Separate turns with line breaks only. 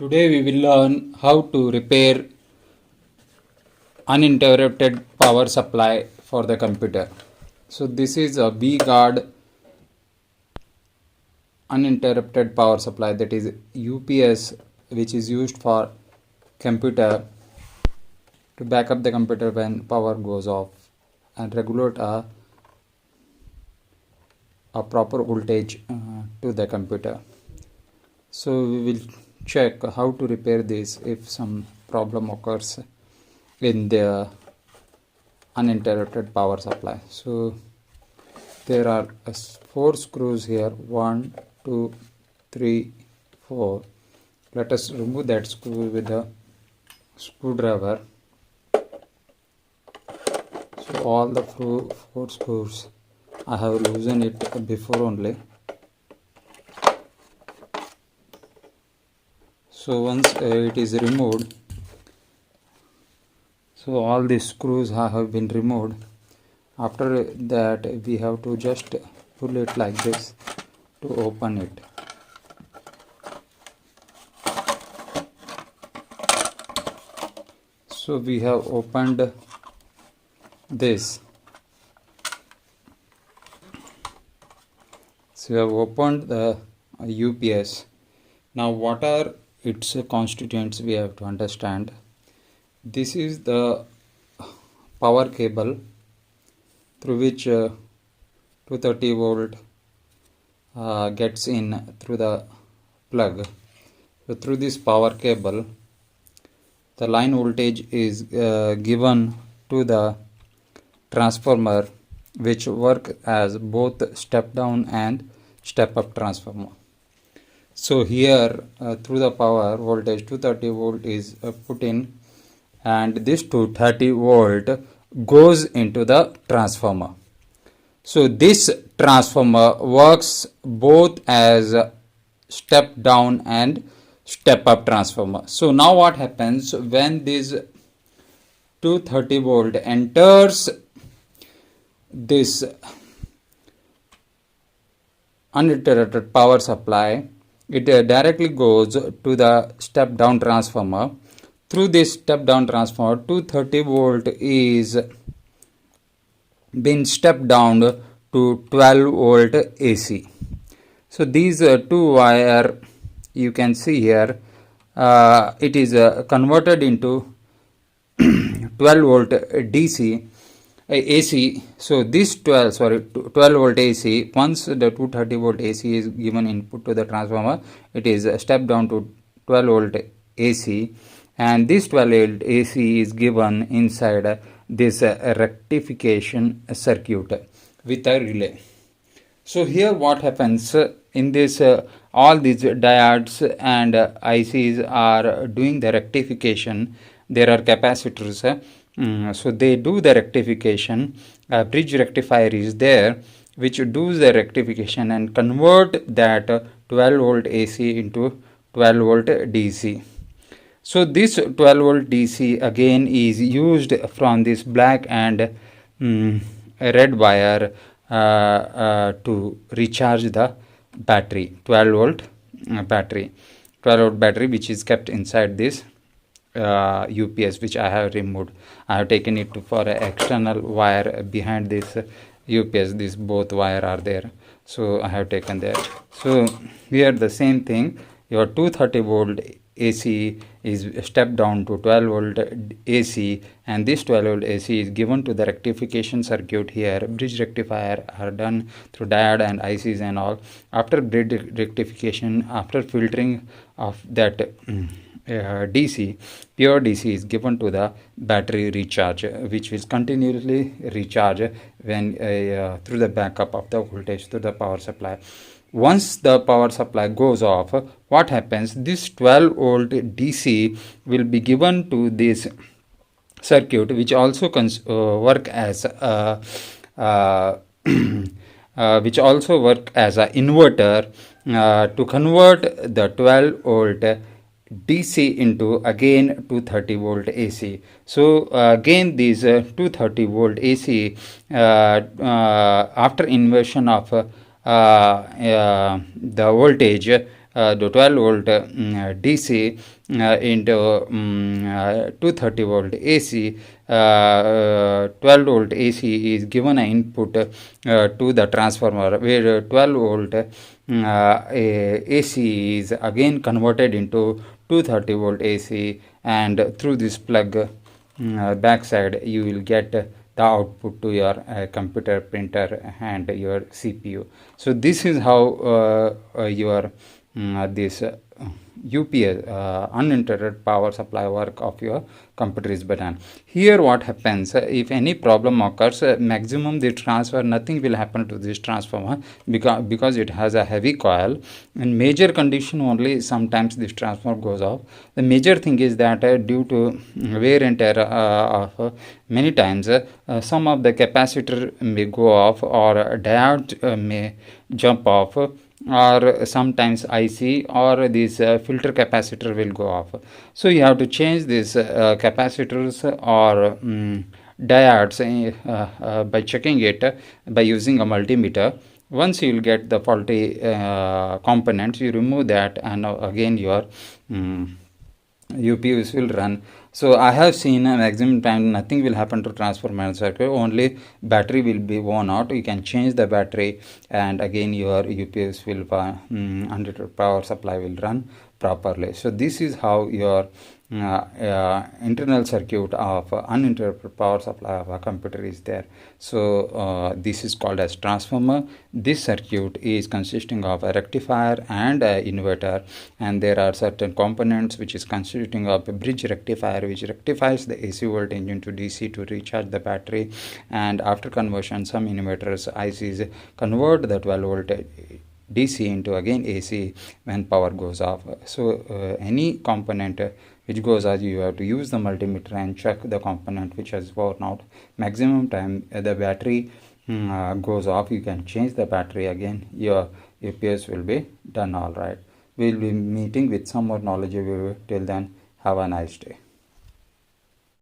Today we will learn how to repair uninterrupted power supply for the computer. So this is a V-Guard uninterrupted power supply, that is UPS, which is used for computer to back up the computer when power goes off and regulate a proper voltage to the computer. So we will check how to repair this if some problem occurs in the uninterrupted power supply. So there are 4 screws here, 1, 2, 3, 4. Let us remove that screw with the screwdriver. So all the 4 screws I have loosened it before only. So once it is removed, so all these screws have been removed. After that we have to just pull it like this to open it. So we have opened this. So we have opened the UPS. Now what are its constituents we have to understand. This is the power cable through which 230 volt gets in through the plug. So through this power cable the line voltage is given to the transformer, which work as both step down and step up transformer. So here through the power voltage 230 volt is put in, and this 230 volt goes into the transformer. So this transformer works both as step down and step up transformer. So now what happens when this 230 volt enters this uninterrupted power supply, it directly goes to the step down transformer. Through this step down transformer 230 volt is been stepped down to 12 volt AC. So these two wire you can see here, it is converted into 12 volt DC AC. So this 12 volt AC, once the 230 volt AC is given input to the transformer, it is stepped down to 12 volt AC, and this 12 volt AC is given inside this rectification circuit with a relay. So here what happens in this all these diodes and ICs are doing the rectification. There are capacitors, so they do the rectification. A bridge rectifier is there which does the rectification and convert that 12 volt AC into 12 volt DC. So this 12 volt DC again is used from this black and red wire to recharge the battery, 12 volt battery which is kept inside this UPS, which I have removed. I have taken it for an external wire behind this UPS. These both wire are there, so I have taken that. So here the same thing, your 230 volt AC is stepped down to 12 volt AC, and this 12 volt AC is given to the rectification circuit. Here bridge rectifier are done through diode and ICs and all. After bridge rectification, after filtering of that DC, pure DC is given to the battery recharge, which will continuously recharge when through the backup of the voltage to the power supply. Once the power supply goes off, what happens, this 12 volt DC will be given to this circuit, which also work as which also work as an inverter to convert the 12 volt DC into again 230 volt AC. So again these 230 volt AC after inversion of the voltage the 12 volt DC into 230 volt AC. 12 volt AC is given an input to the transformer, where 12 volt AC is again converted into 230 volt AC, and through this plug backside you will get the output to your computer, printer and your CPU. So this is how your this UPS uninterrupted power supply work of your computer is done. Here what happens, if any problem occurs, maximum the transfer, nothing will happen to this transformer because it has a heavy coil. In major condition only sometimes this transformer goes off. The major thing is that due to wear and tear of many times some of the capacitor may go off, or diode may jump off, or sometimes IC or this filter capacitor will go off. So you have to change these capacitors or diodes by checking it by using a multimeter. Once you will get the faulty components, you remove that, and again your UPS will run. So I have seen a maximum time nothing will happen to transformer circuit, only battery will be worn out. You can change the battery, and again your UPS will uninterrupted power supply will run properly. So this is how your internal circuit of uninterrupted power supply of a computer is there. So this is called as transformer. This circuit is consisting of a rectifier and a inverter, and there are certain components which is consisting of a bridge rectifier, which rectifies the AC voltage into DC to recharge the battery, and after conversion some inverters ICs convert the 12 volt DC into again AC when power goes off. So any component which goes off, you have to use the multimeter and check the component which has worn out. Maximum time the battery goes off, you can change the battery, again your UPS will be done. All right, we'll be meeting with some more knowledge. Till then, have a nice day.